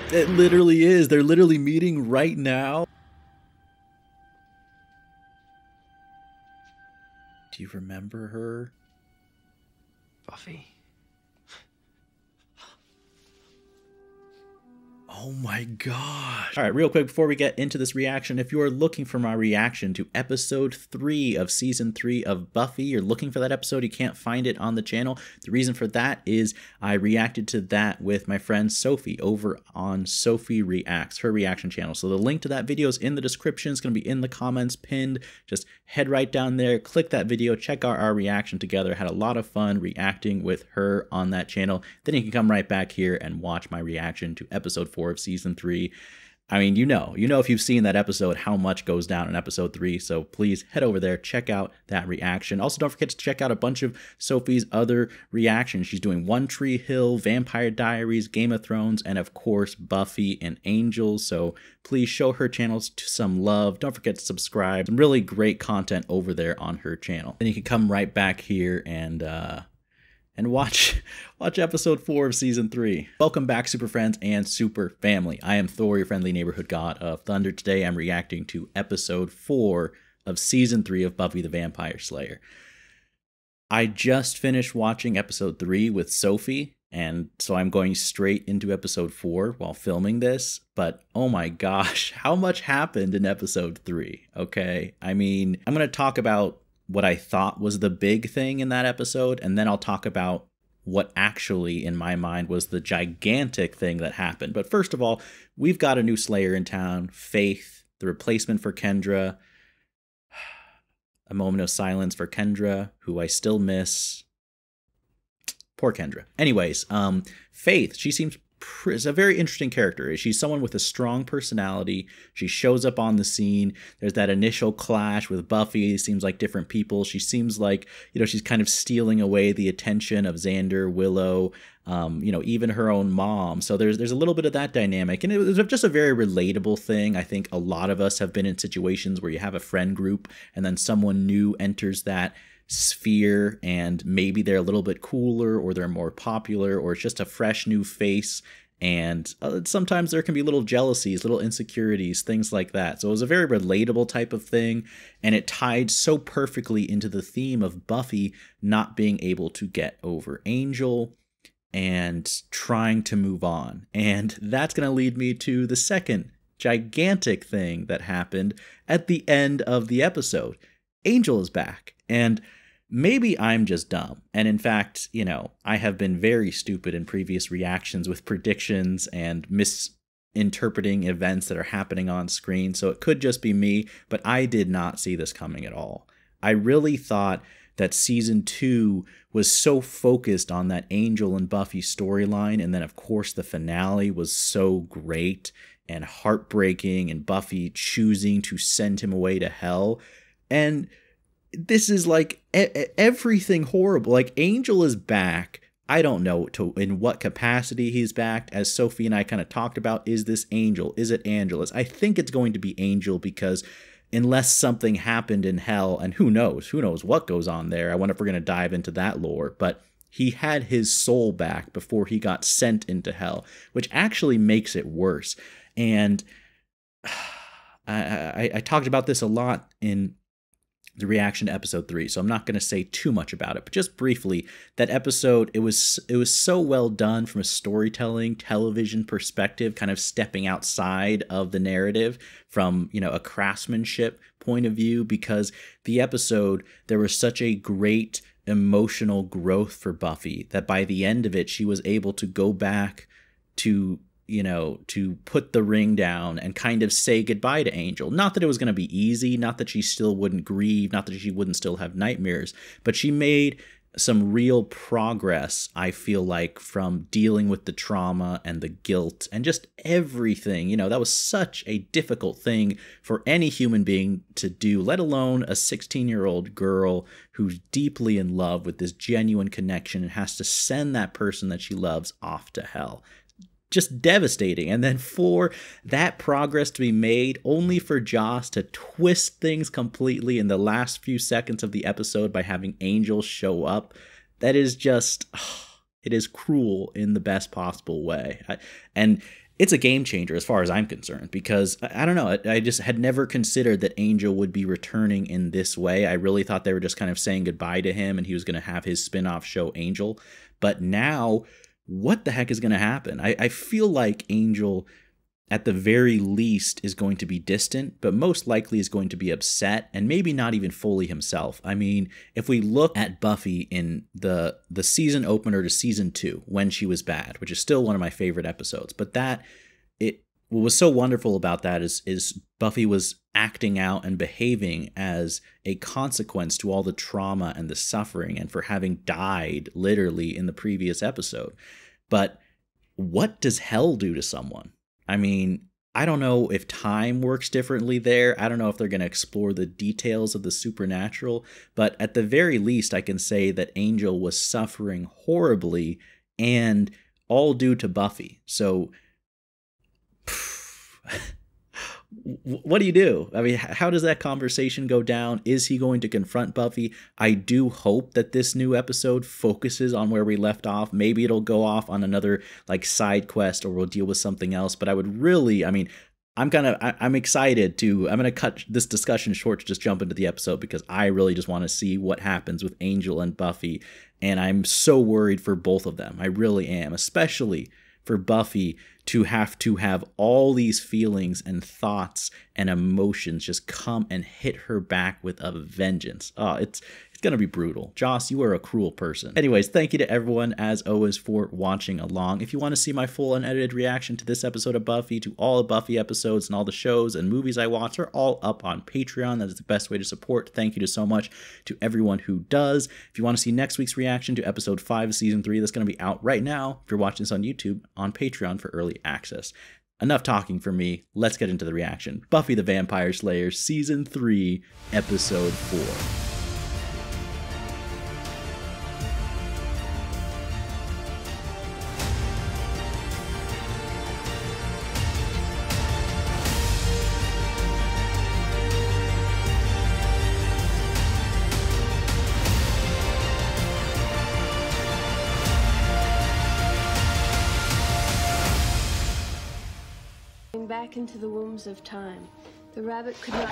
It literally is. They're literally meeting right now. Do you remember her? Buffy. Oh my gosh. All right, real quick before we get into this reaction, if you are looking for my reaction to episode 3 of season 3 of Buffy, you're looking for that episode, you can't find it on the channel. The reason for that is I reacted to that with my friend Sophie over on Sophie Reacts, her reaction channel. So the link to that video is in the description. It's going to be in the comments pinned. Just head right down there, click that video, check out our reaction together. Had a lot of fun reacting with her on that channel. Then you can come right back here and watch my reaction to episode 4 of season 3. I mean, you know if you've seen that episode how much goes down in episode 3, so please head over there, check out that reaction. Also, don't forget to check out a bunch of Sophie's other reactions. She's doing One Tree Hill, Vampire Diaries, Game of Thrones, and of course Buffy and Angel, so please show her channels some love. Don't forget to subscribe. Some really great content over there on her channel. Then you can come right back here and watch episode 4 of season 3. Welcome back, super friends and super family. I am Thor, your friendly neighborhood god of thunder. Today I'm reacting to episode 4 of season 3 of Buffy the Vampire Slayer. I just finished watching episode 3 with Sophie, and so I'm going straight into episode 4 while filming this, but oh my gosh, how much happened in episode 3, okay? I mean, I'm going to talk about what I thought was the big thing in that episode, and then I'll talk about what actually, in my mind, was the gigantic thing that happened. But first of all, we've got a new Slayer in town, Faith, the replacement for Kendra. A moment of silence for Kendra, who I still miss. Poor Kendra. Anyways, Faith, she seems is a very interesting character. She's someone with a strong personality. She shows up on the scene. There's that initial clash with Buffy. It seems like different people. She seems like, she's kind of stealing away the attention of Xander, Willow, even her own mom. So there's a little bit of that dynamic. And it was just a very relatable thing. I think a lot of us have been in situations where you have a friend group and then someone new enters that sphere and maybe they're a little bit cooler or they're more popular or it's just a fresh new face, and sometimes there can be little jealousies, little insecurities, things like that. So it was a very relatable type of thing, and it tied so perfectly into the theme of Buffy not being able to get over Angel and trying to move on. And that's going to lead me to the second gigantic thing that happened at the end of the episode. Angel is back, and maybe I'm just dumb. And in fact, I have been very stupid in previous reactions with predictions and misinterpreting events that are happening on screen. So it could just be me, but I did not see this coming at all. I really thought that season 2 was so focused on that Angel and Buffy storyline. And then of course the finale was so great and heartbreaking, and Buffy choosing to send him away to hell. And this is like everything horrible. Like, Angel is back. I don't know in what capacity he's back. As Sophie and I kind of talked about, is this Angel? Is it Angelus? I think it's going to be Angel, because unless something happened in hell, and who knows what goes on there. I wonder if we're going to dive into that lore, but he had his soul back before he got sent into hell, which actually makes it worse. And I talked about this a lot in the reaction to episode 3, so I'm not going to say too much about it, but just briefly, that episode, it was so well done from a storytelling, television perspective, kind of stepping outside of the narrative from, a craftsmanship point of view, because the episode, there was such a great emotional growth for Buffy that by the end of it, she was able to go back to to put the ring down and kind of say goodbye to Angel. Not that it was going to be easy, not that she still wouldn't grieve, not that she wouldn't still have nightmares, but she made some real progress, I feel like, from dealing with the trauma and the guilt and just everything. That was such a difficult thing for any human being to do, let alone a 16-year-old girl who's deeply in love with this genuine connection and has to send that person that she loves off to hell. Just devastating. And then for that progress to be made, only for Joss to twist things completely in the last few seconds of the episode by having Angel show up, that is just, it is cruel in the best possible way. And it's a game changer as far as I'm concerned, because I don't know, I just had never considered that Angel would be returning in this way. I really thought they were just kind of saying goodbye to him and he was going to have his spin-off show Angel. But now, what the heck is going to happen? I feel like Angel, at the very least, is going to be distant, but most likely is going to be upset and maybe not even fully himself. I mean, if we look at Buffy in the season opener to season 2, When She Was Bad, which is still one of my favorite episodes, but what was so wonderful about that is Buffy was acting out and behaving as a consequence to all the trauma and the suffering and for having died literally in the previous episode. But what does hell do to someone? I mean, I don't know if time works differently there. I don't know if they're going to explore the details of the supernatural, but at the very least, I can say that Angel was suffering horribly and all due to Buffy. So what do you do? I mean, how does that conversation go down? Is he going to confront Buffy? I do hope that this new episode focuses on where we left off. Maybe it'll go off on another like side quest, or we'll deal with something else. But I would really, I mean, I'm excited to, I'm going to cut this discussion short to just jump into the episode, because I really just want to see what happens with Angel and Buffy. And I'm so worried for both of them. I really am, especially for Buffy to have all these feelings and thoughts and emotions just come and hit her back with a vengeance. Oh, it's going to be brutal. Joss, you are a cruel person. Anyways, thank you to everyone, as always, for watching along. If you want to see my full unedited reaction to this episode of Buffy, to all the Buffy episodes and all the shows and movies I watch, are all up on Patreon. That is the best way to support. Thank you so much to everyone who does. If you want to see next week's reaction to episode 5 of season 3, that's going to be out right now, if you're watching this on YouTube, on Patreon for early access. Enough talking for me. Let's get into the reaction. Buffy the Vampire Slayer, season 3, episode 4. Back into the wombs of time. The rabbit could not...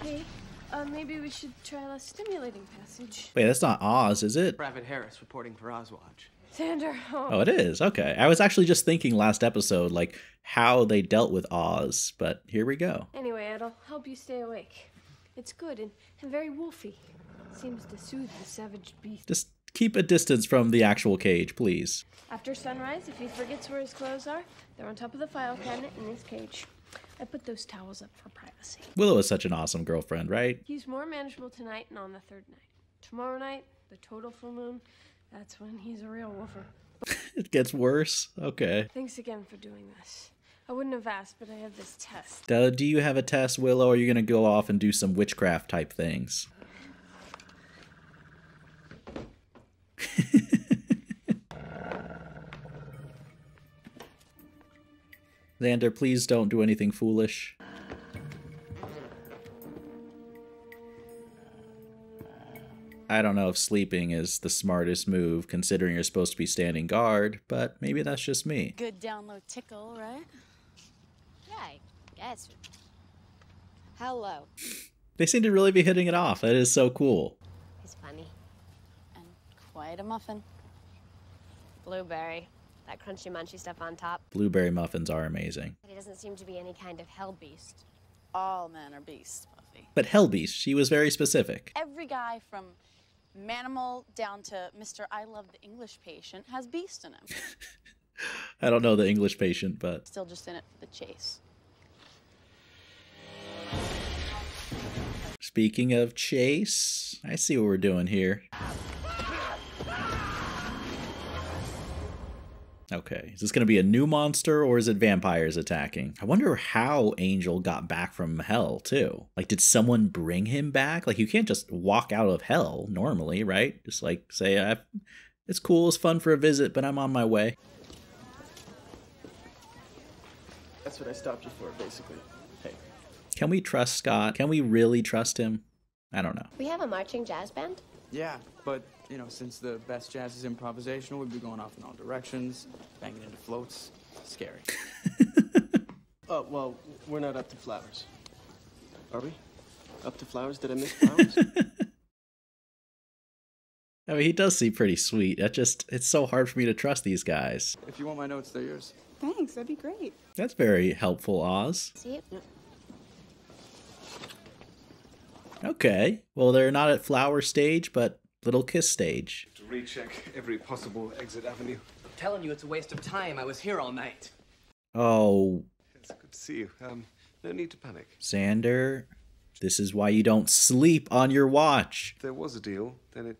Hey, maybe we should try a less stimulating passage. Wait, that's not Oz, is it? Rabbit Harris reporting for Ozwatch. Xander, Oh, it is. Okay. I was actually just thinking last episode, like, how they dealt with Oz, but here we go. Anyway, it'll help you stay awake. It's good and very wolfy. Seems to soothe the savage beast. Just keep a distance from the actual cage, please. After sunrise, if he forgets where his clothes are, they're on top of the file cabinet in his cage. I put those towels up for privacy. Willow is such an awesome girlfriend, right? He's more manageable tonight and on the third night. Tomorrow night, the total full moon, that's when he's a real woofer. It gets worse? Okay. Thanks again for doing this. I wouldn't have asked, but I have this test. Do you have a test, Willow, or are you going to go off and do some witchcraft type things? Xander, please don't do anything foolish. I don't know if sleeping is the smartest move, considering you're supposed to be standing guard, but maybe that's just me. Good down low tickle, right? Yeah, I guess. Hello. They seem to really be hitting it off. That is so cool. He's funny. And quite a muffin. Blueberry. That crunchy munchy stuff on top. Blueberry muffins are amazing. But he doesn't seem to be any kind of hell beast. All men are beasts, Buffy. But Hellbeast, she was very specific. Every guy from Manimal down to Mr. I Love the English Patient has beast in him. I don't know the English Patient, but... Still just in it for the chase. Speaking of chase, I see what we're doing here. Okay, is this going to be a new monster, or is it vampires attacking? I wonder how Angel got back from hell, too. Like, did someone bring him back? Like, you can't just walk out of hell normally, right? Just, like, say, it's cool, it's fun for a visit, but I'm on my way. That's what I stopped you for, basically. Hey. Can we trust Scott? Can we really trust him? I don't know. We have a marching jazz band? Yeah, but, you know, since the best jazz is improvisational, we'd be going off in all directions, banging into floats. scary. Oh, well, we're not up to flowers. Are we? Up to flowers? Did I miss flowers? I mean, he does seem pretty sweet. It's so hard for me to trust these guys. If you want my notes, they're yours. Thanks, that'd be great. That's very helpful, Oz. See it? Okay. Well, they're not at flower stage, but little kiss stage. To recheck every possible exit avenue. I'm telling you, it's a waste of time. I was here all night. Oh, It's good to see you. No need to panic. Xander, this is why you don't sleep on your watch. If there was a deal, then it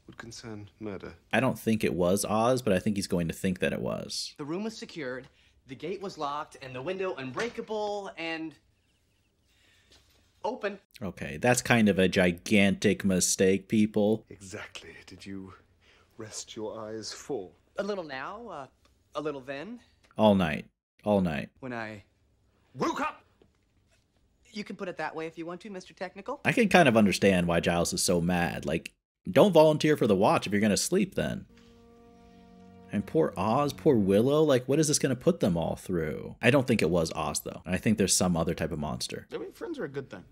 would concern murder. I don't think it was Oz, but I think he's going to think that it was. The room was secured, the gate was locked, and the window unbreakable and open. Okay, that's kind of a gigantic mistake, people. Exactly. Did you rest your eyes full? A little now, a little then. All night. All night. When I woke up. You can put it that way if you want to, Mr. Technical. I can kind of understand why Giles is so mad. Like, don't volunteer for the watch if you're going to sleep then. And poor Oz, poor Willow, like, what is this going to put them all through? I don't think it was Oz, though. I think there's some other type of monster. I mean, friends are a good thing.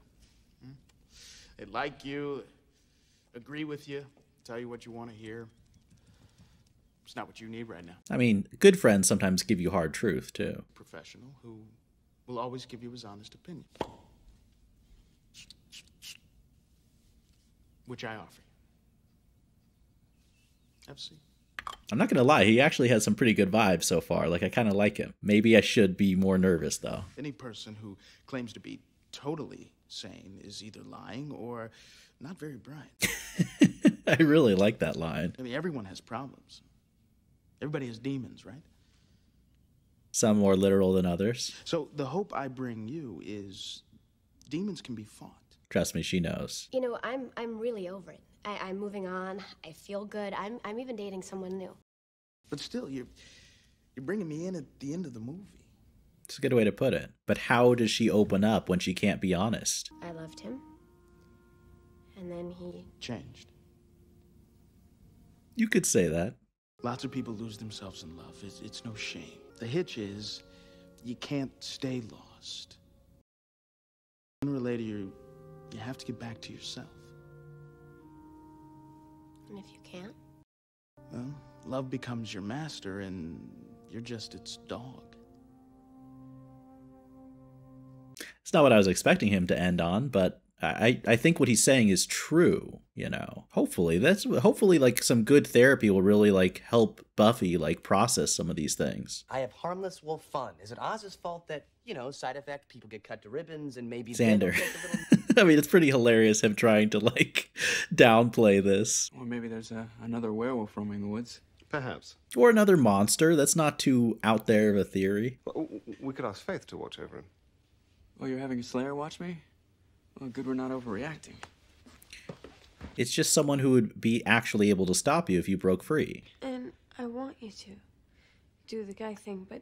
They like you, agree with you, tell you what you want to hear. It's not what you need right now. I mean, good friends sometimes give you hard truth, too. Professional who will always give you his honest opinion. Which I offer you. Have a seat. I'm not going to lie, he actually has some pretty good vibes so far. Like, I kind of like him. Maybe I should be more nervous, though. Any person who claims to be totally sane is either lying or not very bright. I really like that line. I mean, everyone has problems. Everybody has demons, right? Some more literal than others. So the hope I bring you is demons can be fought. Trust me, she knows. You know, I'm really over it. I'm moving on. I feel good. I'm even dating someone new. But still, you're bringing me in at the end of the movie. It's a good way to put it. But how does she open up when she can't be honest? I loved him. And then he Changed. You could say that. Lots of people lose themselves in love. It's no shame. The hitch is you can't stay lost. Sooner or later, you have to get back to yourself. And if you can't? Well, love becomes your master and you're just its dog. It's not what I was expecting him to end on, but I think what he's saying is true, you know. Hopefully like some good therapy will really like help Buffy like process some of these things. I have harmless wolf fun. Is it Oz's fault that, you know, side effect, people get cut to ribbons and maybe Xander. they get a little... I mean, it's pretty hilarious him trying to like downplay this. Or maybe there's another werewolf roaming the woods. Perhaps. Or another monster. That's not too out there of a theory. Well, we could ask Faith to watch over him. Oh, you're having a Slayer watch me? Well, good we're not overreacting. It's just someone who would be actually able to stop you if you broke free. And I want you to do the guy thing, but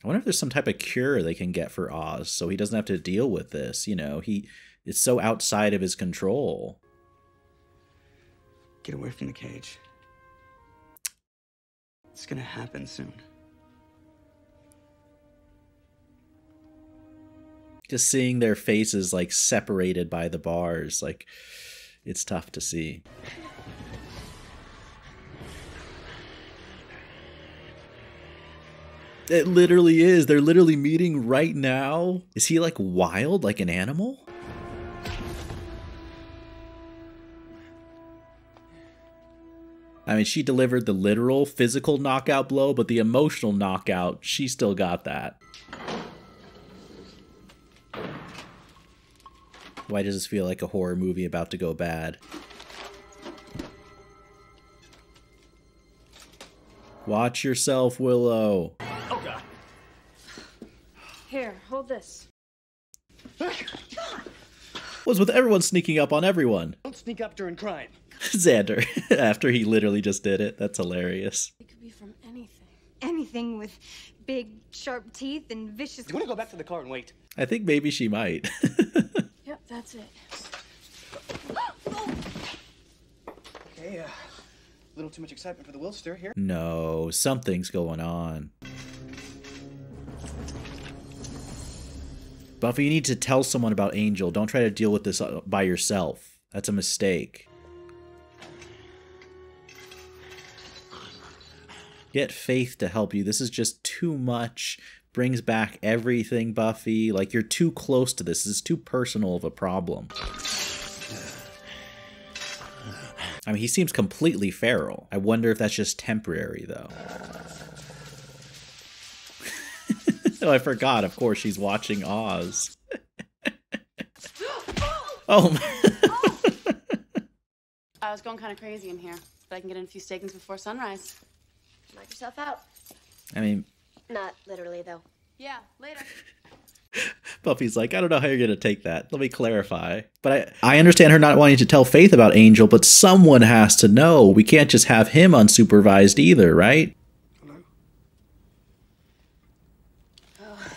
I wonder if there's some type of cure they can get for Oz so he doesn't have to deal with this. You know, it's so outside of his control. Get away from the cage. It's gonna happen soon. Just seeing their faces like separated by the bars, like it's tough to see. It literally is. They're literally meeting right now. Is he like wild, like an animal? I mean, she delivered the literal physical knockout blow, but the emotional knockout, she still got that. Why does this feel like a horror movie about to go bad? Watch yourself, Willow. Oh, God. here, hold this. What's with everyone sneaking up on everyone? Don't sneak up during crime. Xander, after he literally just did it. That's hilarious. It could be from anything. Anything with big, sharp teeth and vicious... Do you want to go back to the car and wait? I think maybe she might. Yep, that's it. Okay. Okay, a little too much excitement for the Wilster here. No, something's going on. Buffy, you need to tell someone about Angel. Don't try to deal with this by yourself. That's a mistake. Get Faith to help you. This is just too much. Brings back everything, Buffy. Like, you're too close to this. This is too personal of a problem. I mean, he seems completely feral. I wonder if that's just temporary, though. Oh, I forgot. Of course, she's watching Oz. Oh. I was going kind of crazy in here, but I can get in a few stakings before sunrise. Knock yourself out. I mean... Not literally, though. Yeah, later. Buffy's like, I don't know how you're going to take that. Let me clarify. But I understand her not wanting to tell Faith about Angel, but someone has to know. We can't just have him unsupervised either, right? Hello? Oh.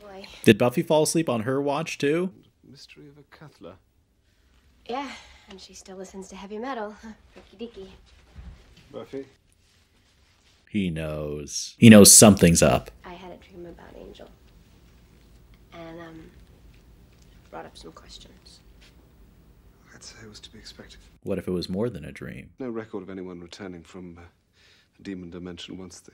Boy. Did Buffy fall asleep on her watch, too? Mystery of a Cathler. Yeah, and she still listens to heavy metal. Freaky deaky. Buffy? He knows. He knows something's up. I had a dream about Angel. And, brought up some questions. I'd say it was to be expected. What if it was more than a dream? No record of anyone returning from the demon dimension once the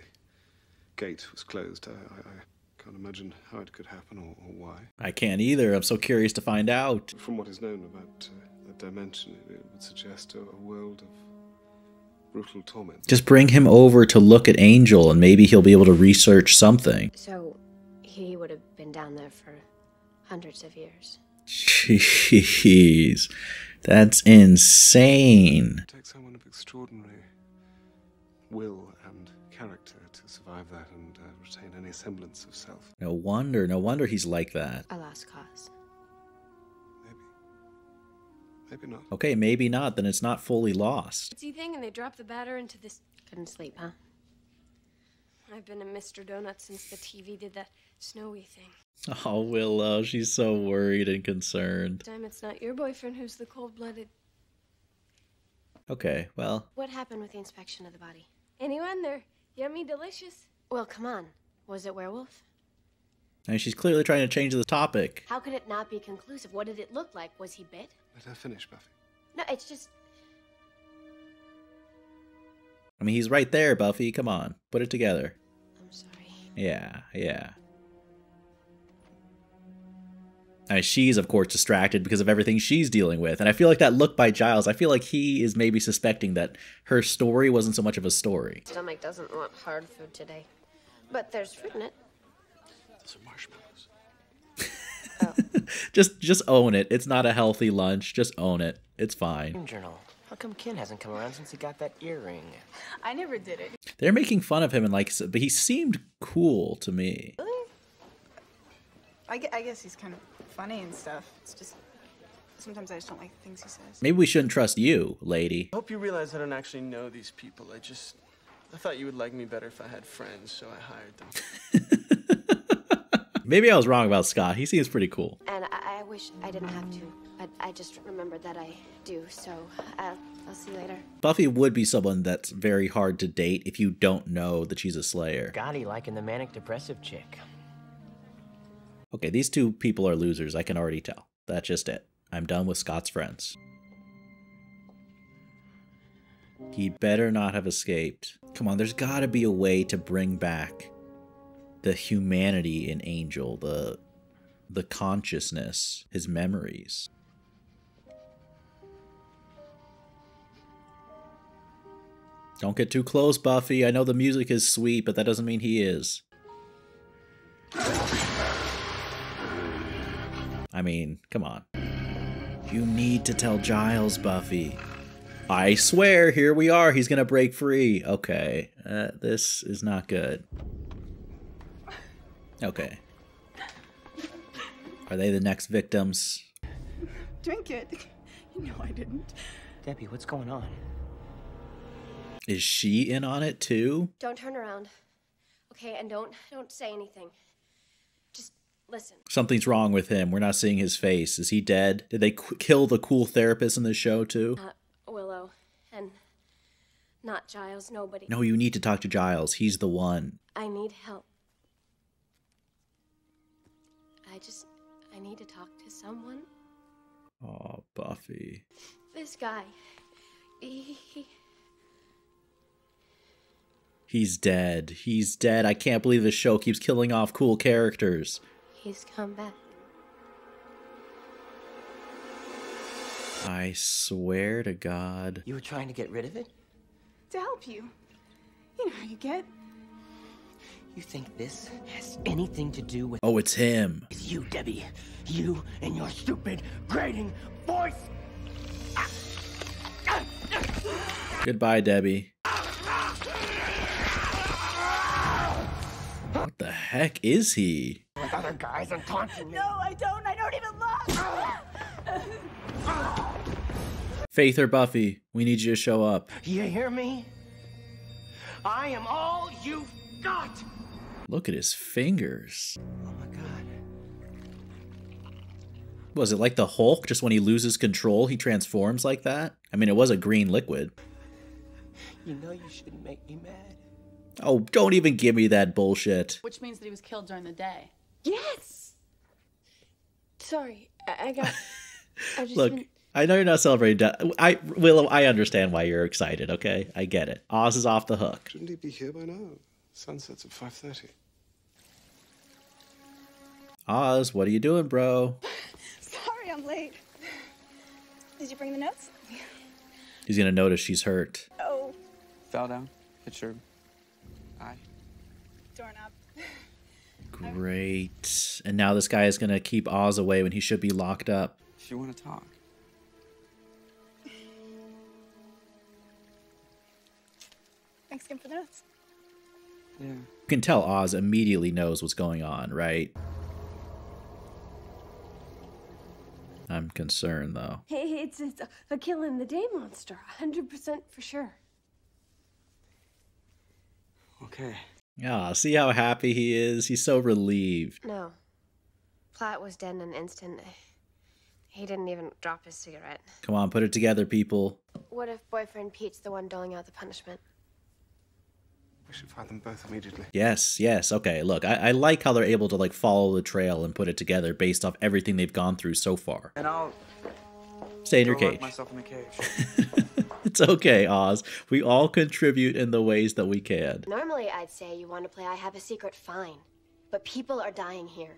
gate was closed. I can't imagine how it could happen or why. I can't either. I'm so curious to find out. From what is known about that dimension, it would suggest a world of brutal torment. Just bring him over to look at Angel and maybe he'll be able to research something. So, he would have been down there for hundreds of years. Jeez. That's insane. It takes someone of extraordinary will and character to survive that and retain any semblance of self. No wonder he's like that. A lost cause. Maybe not. Okay, maybe not, then it's not fully lost. Thing, and they dropped the batter into this. Couldn't sleep, huh? I've been a Mr. Donut since the TV did that snowy thing. Oh, Willow, she's so worried and concerned. This time it's not your boyfriend who's the cold-blooded. Okay, well. What happened with the inspection of the body? Anyone? They're yummy delicious. Well, come on. Was it werewolf? I mean, she's clearly trying to change the topic. How could it not be conclusive? What did it look like? Was he bit? Let her finish, Buffy. No, it's just... I mean, he's right there, Buffy. Come on. Put it together. I'm sorry. Yeah. I mean, she's, of course, distracted because of everything she's dealing with. And I feel like that look by Giles, I feel like he is maybe suspecting that her story wasn't so much of a story. Stomach doesn't want hard food today. But there's fruit in it. Those are marshmallows. Oh. Just own it. It's not a healthy lunch. Just own it. It's fine. Journal. How come Ken hasn't come around since he got that earring? I never did it. They're making fun of him and but he seemed cool to me. Really? I guess he's kind of funny and stuff. It's just sometimes I just don't like the things he says. Maybe we shouldn't trust you, lady. I hope you realize I don't actually know these people. I thought you would like me better if I had friends, so I hired them. Maybe I was wrong about Scott. He seems pretty cool. And I wish I didn't have to, but I just remembered that I do, so I'll see you later. Buffy would be someone that's very hard to date if you don't know that she's a Slayer. Gotti liking the manic depressive chick. Okay, these two people are losers. I can already tell. That's just it. I'm done with Scott's friends. He better not have escaped. Come on, there's gotta be a way to bring back the humanity in Angel, the consciousness, his memories. Don't get too close, Buffy. I know the music is sweet, but that doesn't mean he is. I mean, come on. You need to tell Giles, Buffy. I swear, here we are. He's gonna break free. Okay, this is not good. Okay. Are they the next victims? Drink it. You know I didn't. Debbie, what's going on? Is she in on it too? Don't turn around. Okay, and don't say anything. Just listen. Something's wrong with him. We're not seeing his face. Is he dead? Did they kill the cool therapist in the show too? Willow. Not Giles, nobody. No, you need to talk to Giles. He's the one. I need help. I need to talk to someone. Oh, Buffy. This guy. He's dead. He's dead. I can't believe this show keeps killing off cool characters. He's come back. I swear to God. You were trying to get rid of it? To help you. You know how you get. You think this has anything to do with... Oh, it's him. It's you, Debbie. You and your stupid, grating voice. Goodbye, Debbie. What the heck is he? With other guys and taunting me. No, I don't. I don't even look. Faith or Buffy, we need you to show up. You hear me? I am all you've got. Look at his fingers. Oh my God. Was it like the Hulk? Just when he loses control, he transforms like that? I mean, it was a green liquid. You know you shouldn't make me mad. Oh, don't even give me that bullshit. Which means that he was killed during the day. Yes! Sorry, I just Look, been... I know you're not celebrating death. Willow, I understand why you're excited, okay? I get it. Oz is off the hook. Shouldn't he be here by now? Sunset's at 5:30. Oz, what are you doing, bro? Sorry, I'm late. Did you bring the notes? He's gonna notice she's hurt. Oh. Fell down. Hit your eye. Doorknob. Great. And now this guy is gonna keep Oz away when he should be locked up. If you want to talk. Thanks again for the notes. Yeah. You can tell Oz immediately knows what's going on, right? I'm concerned, though. Hey, it's a kill in the day monster. 100% for sure. Okay. Ah, see how happy he is? He's so relieved. No. Platt was dead in an instant. He didn't even drop his cigarette. Come on, put it together, people. What if boyfriend Pete's the one doling out the punishment? We should find them both immediately. Yes, yes. Okay, look, I like how they're able to, like, follow the trail and put it together based off everything they've gone through so far. And I'll stay in your go lock cage. myself in the cage. It's okay, Oz. We all contribute in the ways that we can. Normally, I'd say you want to play I Have a Secret, fine. But people are dying here.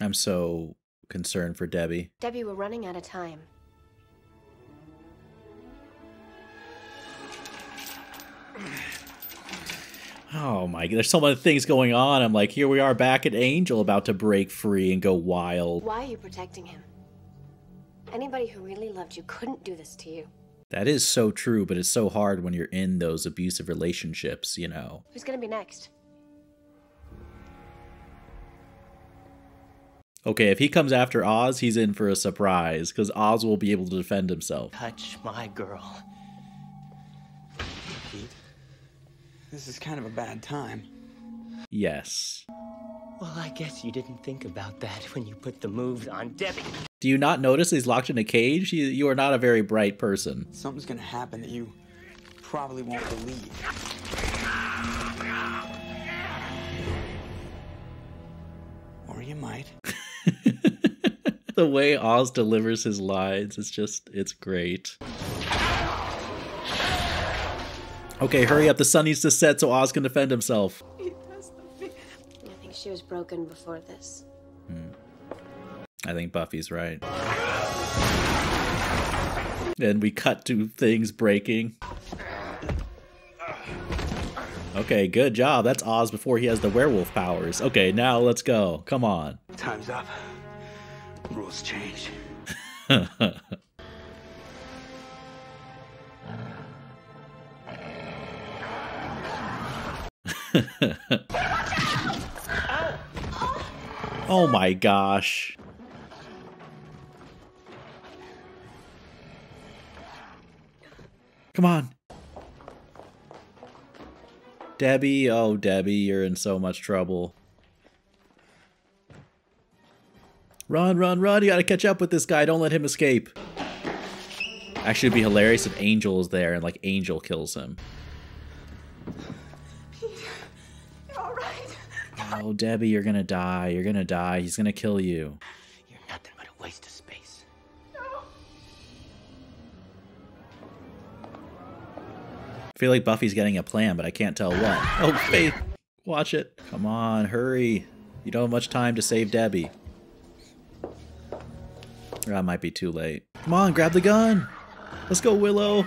I'm so concerned for Debbie. Debbie, we're running out of time. Oh my, there's so many things going on. I'm like, here we are back at Angel, about to break free and go wild. Why are you protecting him? Anybody who really loved you couldn't do this to you. That is so true, but it's so hard when you're in those abusive relationships, you know. Who's gonna be next? Okay, if he comes after Oz, he's in for a surprise, because Oz will be able to defend himself. Touch my girl. Pete, this is kind of a bad time. Yes. Well, I guess you didn't think about that when you put the moves on Debbie. Do you not notice he's locked in a cage? You are not a very bright person. Something's gonna happen that you probably won't believe. Or you might. The way Oz delivers his lines is just, it's great. Okay, hurry up. The sun needs to set so Oz can defend himself. I think she was broken before this. I think Buffy's right. And we cut to things breaking. Okay, good job. That's Oz before he has the werewolf powers. Okay, now let's go. Come on. Time's up. Rules change. Oh my gosh. Come on. Debbie, oh Debbie, you're in so much trouble. Run, run, run. You gotta catch up with this guy. Don't let him escape. Actually, it'd be hilarious if Angel is there and like Angel kills him. You're all right. Oh, Debbie, you're gonna die. You're gonna die. He's gonna kill you. You're nothing but a waste of space. I feel like Buffy's getting a plan, but I can't tell what. Oh, Faith, watch it. Come on, hurry. You don't have much time to save Debbie. That might be too late. Come on, grab the gun. Let's go, Willow.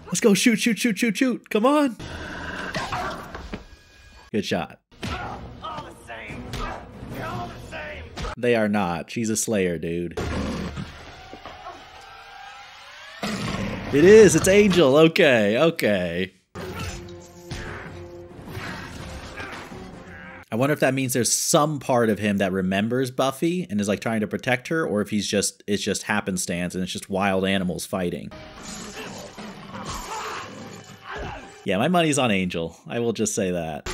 Let's go, shoot, shoot, shoot, shoot, shoot. Come on. Good shot. They are not. She's a slayer, dude. It is. It's Angel. Okay. Okay. I wonder if that means there's some part of him that remembers Buffy and is like trying to protect her, or if it's just happenstance and it's just wild animals fighting. Yeah, my money's on Angel. I will just say that.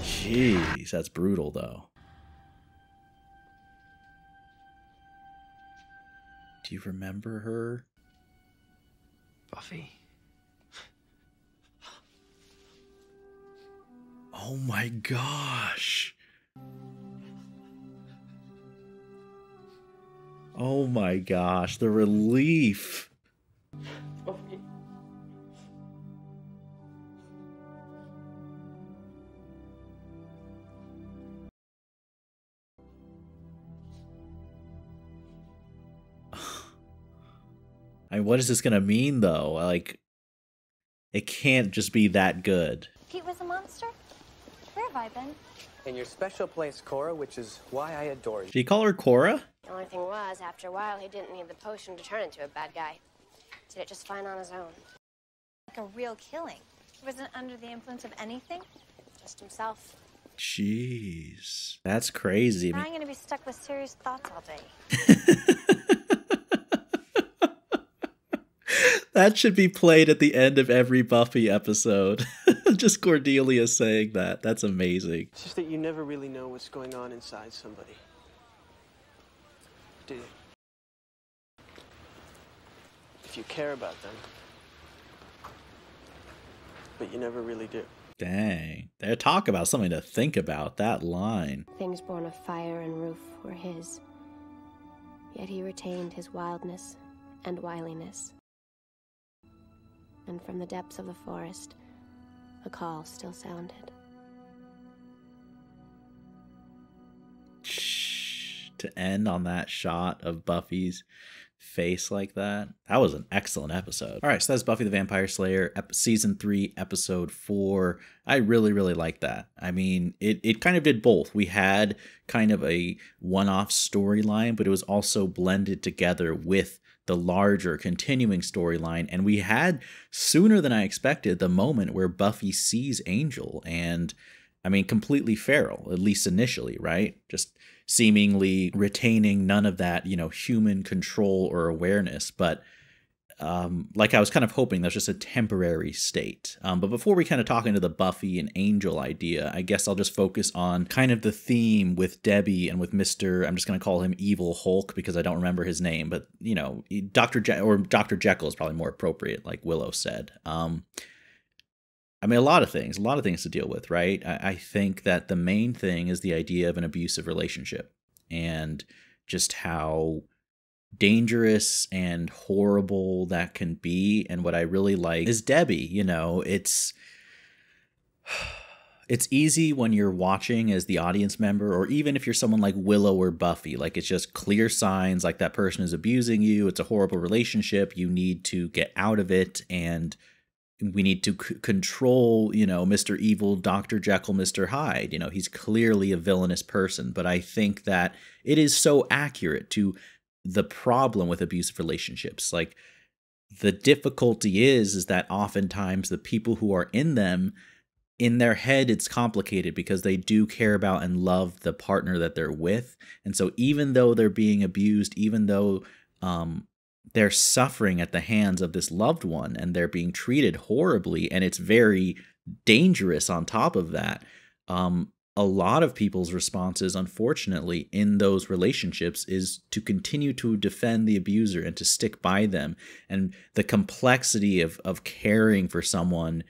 Jeez, that's brutal though. Do you remember her? Buffy? Oh my gosh. Oh my gosh, the relief. Buffy. I mean, what is this gonna mean though? Like, it can't just be that good. Pete was a monster? Where have I been? In your special place, Cora, which is why I adore you. Do you call her Cora? The only thing was, after a while, he didn't need the potion to turn into a bad guy. Did it just fine on his own. Like a real killing. He wasn't under the influence of anything? Just himself. Jeez. That's crazy. Now I'm gonna be stuck with serious thoughts all day. That should be played at the end of every Buffy episode. Just Cordelia saying that. That's amazing. It's just that you never really know what's going on inside somebody. Do you? If you care about them. But you never really do. Dang. They talk about something to think about, that line. Things born of fire and roof were his. Yet he retained his wildness and wiliness. And from the depths of the forest, a call still sounded. Shh. To end on that shot of Buffy's face like that. That was an excellent episode. All right, so that's Buffy the Vampire Slayer, season 3, episode 4. I really, really like that. I mean, it kind of did both. We had kind of a one-off storyline, but it was also blended together with the larger continuing storyline. And we had, sooner than I expected, the moment where Buffy sees Angel, and I mean, completely feral, at least initially, right? Just seemingly retaining none of that, you know, human control or awareness. But like I was kind of hoping that's just a temporary state. But before we kind of talk into the Buffy and Angel idea, I guess I'll just focus on kind of the theme with Debbie and with Mr. I'm just going to call him Evil Hulk because I don't remember his name, but you know, Dr. Jekyll is probably more appropriate, like Willow said. I mean, a lot of things to deal with, right? I think that the main thing is the idea of an abusive relationship and just how dangerous and horrible that can be. And what I really like is Debbie. You know, it's easy when you're watching as the audience member, or even if you're someone like Willow or Buffy, like it's just clear signs like that person is abusing you. It's a horrible relationship. You need to get out of it, and we need to control, you know, Mr. Evil, Dr. Jekyll, Mr. Hyde. You know, he's clearly a villainous person, but I think that it is so accurate to the problem with abusive relationships. Like, the difficulty is that oftentimes the people who are in them, in their head, it's complicated because they do care about and love the partner that they're with. And so even though they're being abused, even though they're suffering at the hands of this loved one and they're being treated horribly, and it's very dangerous on top of that, a lot of people's responses, unfortunately, in those relationships is to continue to defend the abuser and to stick by them. And the complexity of caring for someone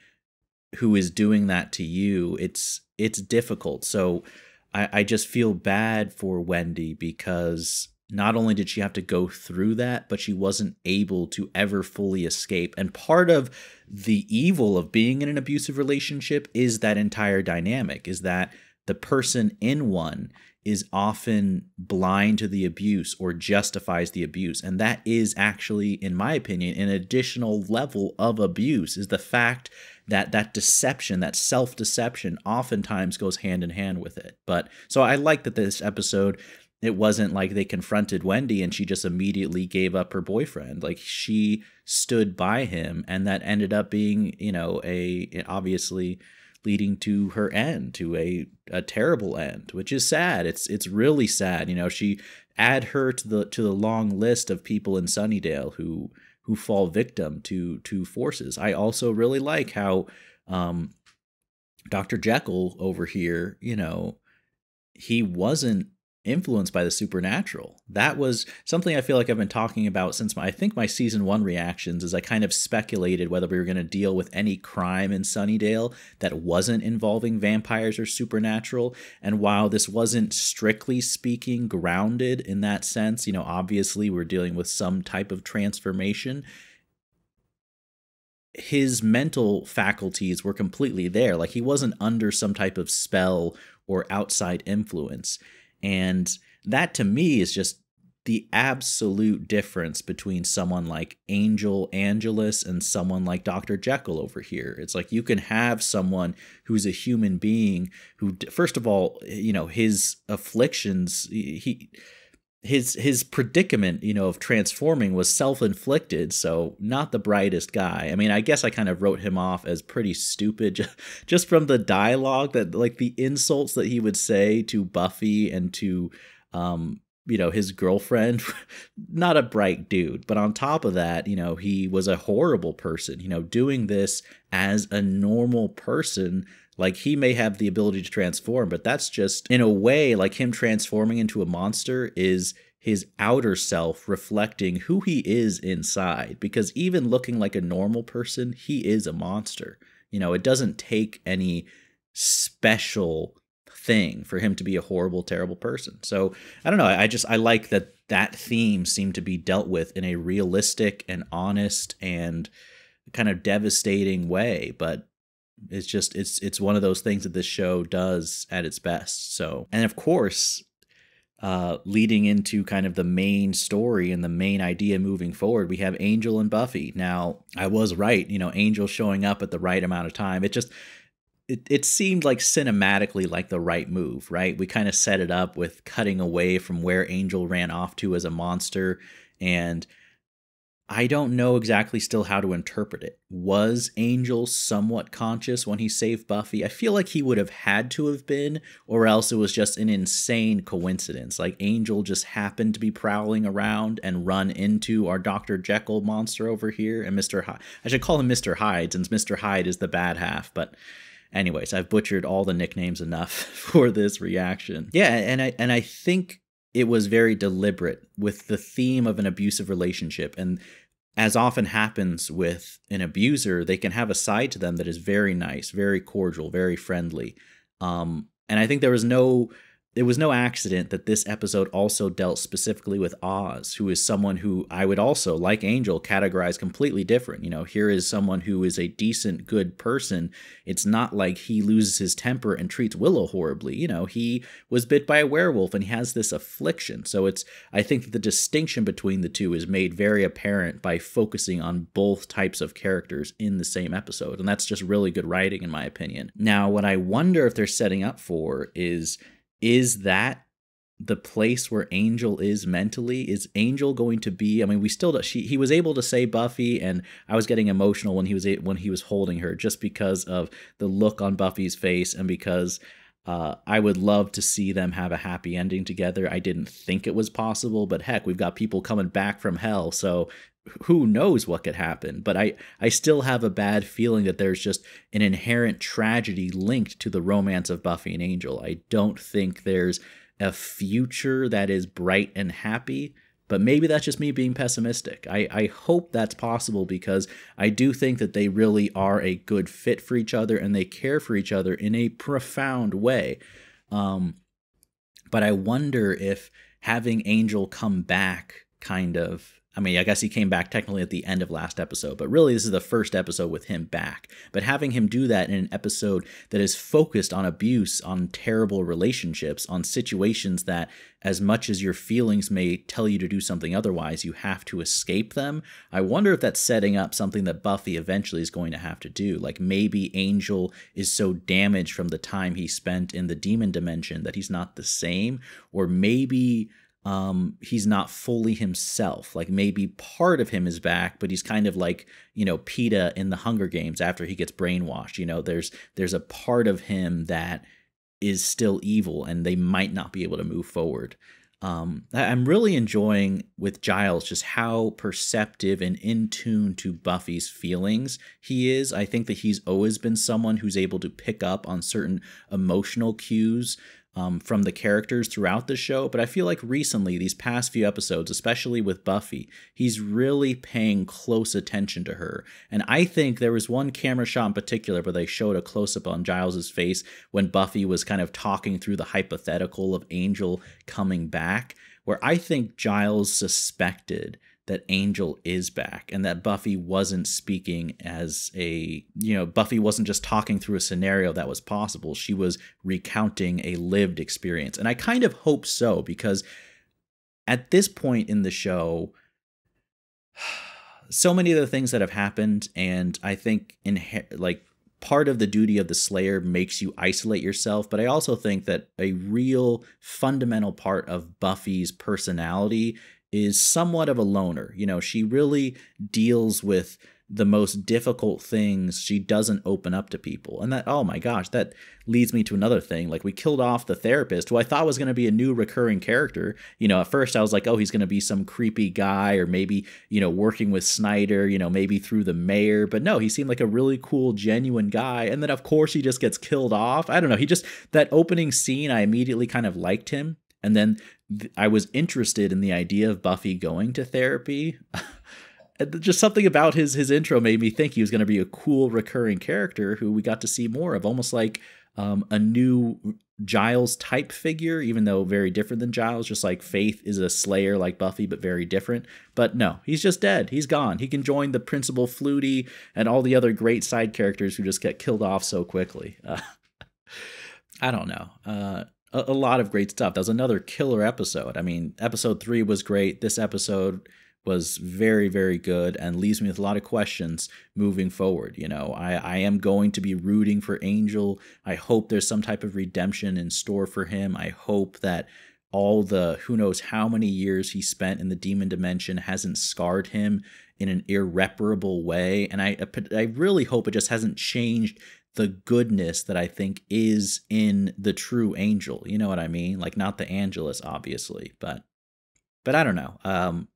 who is doing that to you, it's difficult. So I just feel bad for Wendy, because not only did she have to go through that, but she wasn't able to ever fully escape. And part of the evil of being in an abusive relationship is that entire dynamic, is that the person in one is often blind to the abuse or justifies the abuse. And that is actually, in my opinion, an additional level of abuse, is the fact that that deception, that self-deception, oftentimes goes hand in hand with it. But so I like that this episode, it wasn't like they confronted Wendy and she just immediately gave up her boyfriend. Like, she stood by him, and that ended up being, you know, obviously leading to her end, to a terrible end, which is sad. It's really sad. You know, she add her to the long list of people in Sunnydale who fall victim to forces. I also really like how Dr. Jekyll over here, you know, he wasn't influenced by the supernatural. That was something I feel like I've been talking about since I think my season 1 reactions, is I kind of speculated whether we were going to deal with any crime in Sunnydale that wasn't involving vampires or supernatural. And while this wasn't strictly speaking grounded in that sense, you know, obviously we're dealing with some type of transformation, his mental faculties were completely there. Like, he wasn't under some type of spell or outside influence. And that, to me, is just the absolute difference between someone like Angel Angelus and someone like Dr. Jekyll over here. It's like, you can have someone who's a human being who, first of all, you know, his afflictions, his predicament, you know, of transforming was self-inflicted, so not the brightest guy. I mean, I guess I kind of wrote him off as pretty stupid just from the dialogue, that, like, the insults that he would say to Buffy and to, you know, his girlfriend. Not a bright dude. But on top of that, you know, he was a horrible person, you know, doing this as a normal person. Like, he may have the ability to transform, but that's just, in a way, like, him transforming into a monster is his outer self reflecting who he is inside. Because even looking like a normal person, he is a monster. You know, it doesn't take any special thing for him to be a horrible, terrible person. So, I don't know, I like that theme seemed to be dealt with in a realistic and honest and kind of devastating way. But it's just, it's one of those things that this show does at its best. So, and of course, leading into kind of the main story and the main idea moving forward, we have Angel and Buffy. Now, I was right, you know, Angel showing up at the right amount of time. It seemed like cinematically like the right move, right? We kind of set it up with cutting away from where Angel ran off to as a monster, and I don't know exactly still how to interpret it. Was Angel somewhat conscious when he saved Buffy? I feel like he would have had to have been, or else it was just an insane coincidence. Like, Angel just happened to be prowling around and run into our Dr. Jekyll monster over here, and Mr. Hyde. I should call him Mr. Hyde, since Mr. Hyde is the bad half, but anyways, I've butchered all the nicknames enough for this reaction. Yeah, and I think it was very deliberate with the theme of an abusive relationship. And as often happens with an abuser, they can have a side to them that is very nice, very cordial, very friendly. And I think there was no accident that this episode also dealt specifically with Oz, who is someone who I would also, like Angel, categorize completely different. You know, here is someone who is a decent, good person. It's not like he loses his temper and treats Willow horribly. You know, he was bit by a werewolf and he has this affliction. So I think that the distinction between the two is made very apparent by focusing on both types of characters in the same episode. And that's just really good writing, in my opinion. Now, what I wonder if they're setting up for is that the place where Angel is mentally? Is Angel going to be, I mean, he was able to say Buffy, and I was getting emotional when he was holding her, just because of the look on Buffy's face, and because I would love to see them have a happy ending together. I didn't think it was possible, but heck, we've got people coming back from hell, so who knows what could happen. But I still have a bad feeling that there's just an inherent tragedy linked to the romance of Buffy and Angel. I don't think there's a future that is bright and happy, but maybe that's just me being pessimistic. I hope that's possible, because I do think that they really are a good fit for each other and they care for each other in a profound way. But I wonder if having Angel come back I mean, I guess he came back technically at the end of last episode, but really this is the first episode with him back. But having him do that in an episode that is focused on abuse, on terrible relationships, on situations that, as much as your feelings may tell you to do something otherwise, you have to escape them. I wonder if that's setting up something that Buffy eventually is going to have to do. Like maybe Angel is so damaged from the time he spent in the demon dimension that he's not the same, or maybe he's not fully himself. Like maybe part of him is back, but he's kind of like, PETA in the Hunger Games after he gets brainwashed. There's a part of him that is still evil and they might not be able to move forward. I'm really enjoying with Giles just how perceptive and in tune to Buffy's feelings he is. I think that he's always been someone who's able to pick up on certain emotional cues from the characters throughout the show, but I feel like recently, these past few episodes, especially with Buffy, he's really paying close attention to her. And I think there was one camera shot in particular where they showed a close-up on Giles's face when Buffy was kind of talking through the hypothetical of Angel coming back, where I think Giles suspected that Angel is back and that Buffy wasn't speaking as Buffy wasn't just talking through a scenario that was possible. She was recounting a lived experience. And I kind of hope so, because at this point in the show, so many of the things that have happened, and I think part of the duty of the Slayer makes you isolate yourself, but I also think that a real fundamental part of Buffy's personality is somewhat of a loner. She really deals with the most difficult things. She doesn't open up to people. And that, oh my gosh, that leads me to another thing. Like, we killed off the therapist, who I thought was going to be a new recurring character. At first I was like, oh, he's going to be some creepy guy, or maybe, working with Snyder, maybe through the mayor. But no, he seemed like a really cool, genuine guy. And then of course he just gets killed off. I don't know. That opening scene, I immediately kind of liked him. And then I was interested in the idea of Buffy going to therapy. Just something about his intro made me think he was going to be a cool recurring character who we got to see more of, almost like a new Giles type figure, even though very different than Giles. Just like Faith is a Slayer like Buffy, but very different. But no, he's just dead. He's gone. He can join the Principal Flutie and all the other great side characters who just get killed off so quickly. I don't know. A lot of great stuff. That was another killer episode. I mean, episode 3 was great. This episode was very, very good and leaves me with a lot of questions moving forward. I am going to be rooting for Angel. I hope there's some type of redemption in store for him. I hope that all the who knows how many years he spent in the demon dimension hasn't scarred him in an irreparable way. And I really hope it just hasn't changed the goodness that I think is in the true Angel. You know what I mean? Like, not the Angelus, obviously, but I don't know.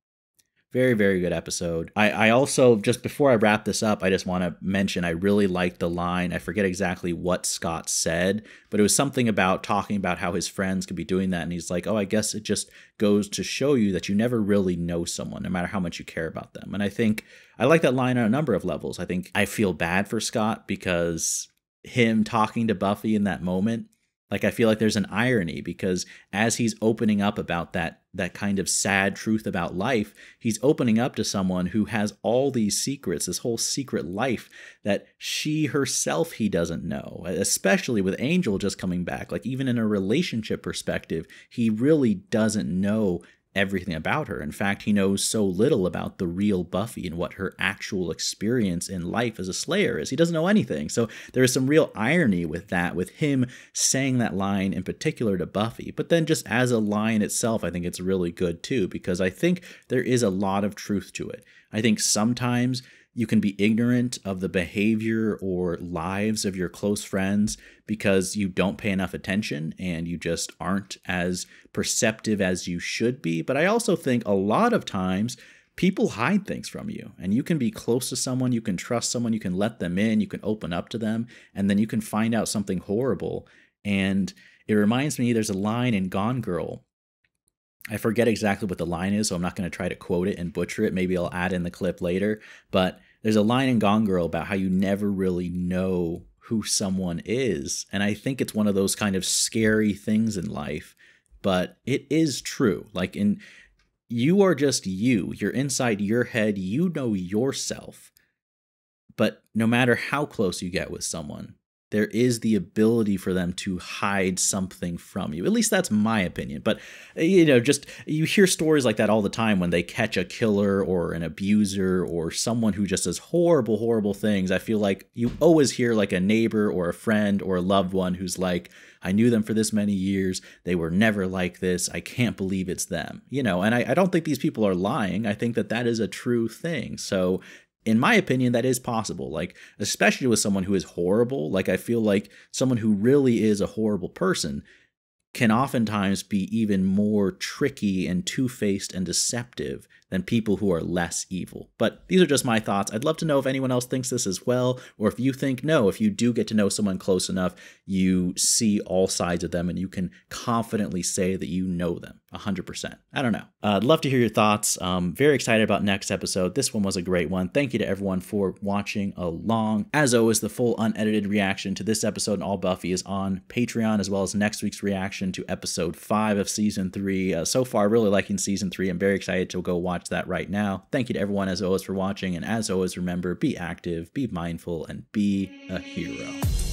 Very, very good episode. I also, just before I wrap this up, I just want to mention I really liked the line. I forget exactly what Scott said, but it was something about talking about how his friends could be doing that. And he's like, oh, I guess it just goes to show you that you never really know someone, no matter how much you care about them. And I think I like that line on a number of levels. I think I feel bad for Scott because him talking to Buffy in that moment, like, I feel like there's an irony, because as he's opening up about that kind of sad truth about life, he's opening up to someone who has all these secrets, this whole secret life that she herself, he doesn't know, especially with Angel just coming back. Like, even in a relationship perspective, he really doesn't know everything about her. In fact, he knows so little about the real Buffy and what her actual experience in life as a Slayer is. He doesn't know anything. So there is some real irony with that, with him saying that line in particular to Buffy. But then just as a line itself, I think it's really good too, because I think there is a lot of truth to it. I think sometimes you can be ignorant of the behavior or lives of your close friends because you don't pay enough attention and you just aren't as perceptive as you should be. But I also think a lot of times people hide things from you, and you can be close to someone, you can trust someone, you can let them in, you can open up to them, and then you can find out something horrible. And it reminds me, there's a line in Gone Girl. I forget exactly what the line is, so I'm not going to try to quote it and butcher it. Maybe I'll add in the clip later. But there's a line in Gone Girl about how you never really know who someone is. And I think it's one of those kind of scary things in life, but it is true. Like, you are just you. You're inside your head. You know yourself. But no matter how close you get with someone, there is the ability for them to hide something from you. At least that's my opinion. But, just you hear stories like that all the time when they catch a killer or an abuser or someone who just does horrible, horrible things. I feel like you always hear like a neighbor or a friend or a loved one who's like, I knew them for this many years. They were never like this. I can't believe it's them. And I don't think these people are lying. I think that that is a true thing. So in my opinion, that is possible, like, especially with someone who is horrible. Like, I feel like someone who really is a horrible person can oftentimes be even more tricky and two-faced and deceptive than people who are less evil. But these are just my thoughts. I'd love to know if anyone else thinks this as well, or if you think, no, if you do get to know someone close enough, you see all sides of them and you can confidently say that you know them 100%. I don't know. I'd love to hear your thoughts. Very excited about next episode. This one was a great one. Thank you to everyone for watching along. As always, the full unedited reaction to this episode and all Buffy is on Patreon, as well as next week's reaction to episode 5 of season 3. So far, really liking season 3. I'm very excited to go watch that right now. Thank you to everyone, as always, for watching. And as always, remember, be active, be mindful, and be a hero.